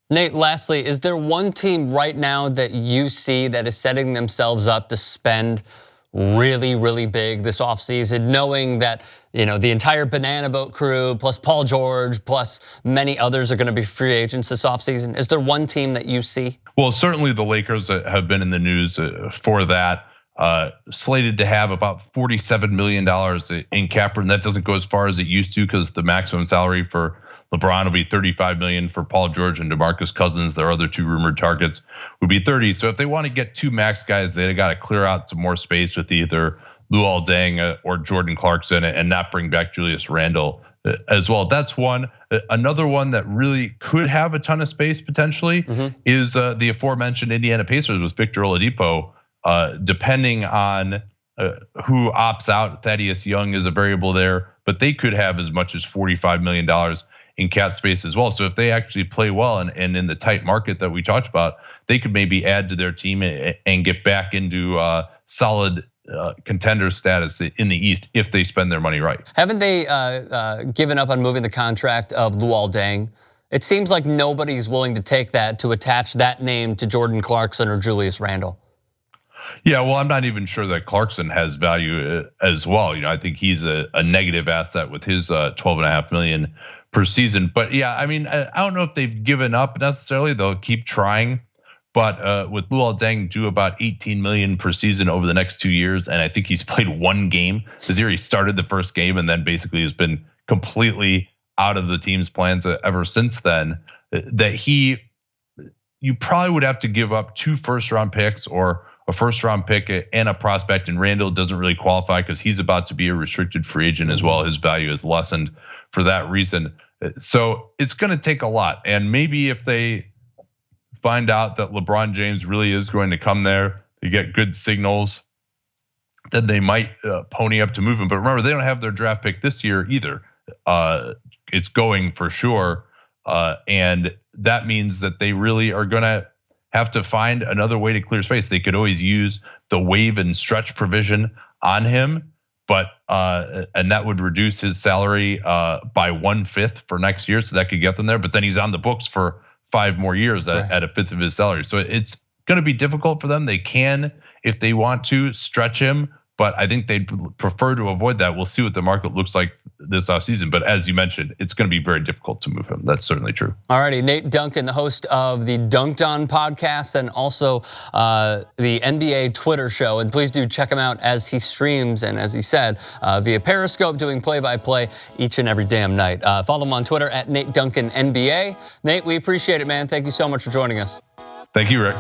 Nate, lastly, is there one team right now that you see that is setting themselves up to spend really, really big this offseason, knowing that, the entire Banana Boat crew, plus Paul George, plus many others are going to be free agents this offseason? Is there one team that you see? Well, certainly the Lakers have been in the news for that. Slated to have about $47 million in cap room. That doesn't go as far as it used to because the maximum salary for LeBron will be $35 million. For Paul George and DeMarcus Cousins, their other two rumored targets, would be 30. So if they want to get two max guys, they got to clear out some more space with either Luol Deng or Jordan Clarkson and not bring back Julius Randle as well. That's one. Another one that really could have a ton of space potentially is the aforementioned Indiana Pacers with Victor Oladipo. Depending on who opts out, Thaddeus Young is a variable there, but they could have as much as $45 million in cap space as well. So if they actually play well and in the tight market that we talked about, they could maybe add to their team and get back into solid contender status in the East if they spend their money right. Haven't they given up on moving the contract of Luol Deng? It seems like nobody's willing to take that to attach that name to Jordan Clarkson or Julius Randle. Yeah, well, I'm not even sure that Clarkson has value as well. I think he's a negative asset with his 12.5 million per season. But yeah, I mean, I don't know if they've given up necessarily. They'll keep trying. But with Luol Deng due about 18 million per season over the next 2 years, and I think he's played one game this year. He started the first game and then basically has been completely out of the team's plans ever since then. You probably would have to give up 2 first-round picks or a first-round pick and a prospect, and Randle doesn't really qualify because he's about to be a restricted free agent as well. His value is lessened for that reason. So it's going to take a lot, and maybe if they find out that LeBron James really is going to come there, they get good signals, then they might pony up to move him. But remember, they don't have their draft pick this year either. It's going for sure, and that means that they really are going to have to find another way to clear space. They could always use the waive and stretch provision on him, but and that would reduce his salary by 1/5 for next year, so that could get them there. But then he's on the books for 5 more years at a fifth of his salary. So it's going to be difficult for them. They can, if they want to, stretch him, but I think they'd prefer to avoid that. We'll see what the market looks like this offseason. But as you mentioned, it's going to be very difficult to move him. That's certainly true. All righty, Nate Duncan, the host of the Dunked On podcast and also the NBA Twitter show. And please do check him out as he streams and as he said, via Periscope, doing play-by-play each and every damn night. Follow him on Twitter at Nate Duncan NBA. Nate, we appreciate it, man. Thank you so much for joining us. Thank you, Rick.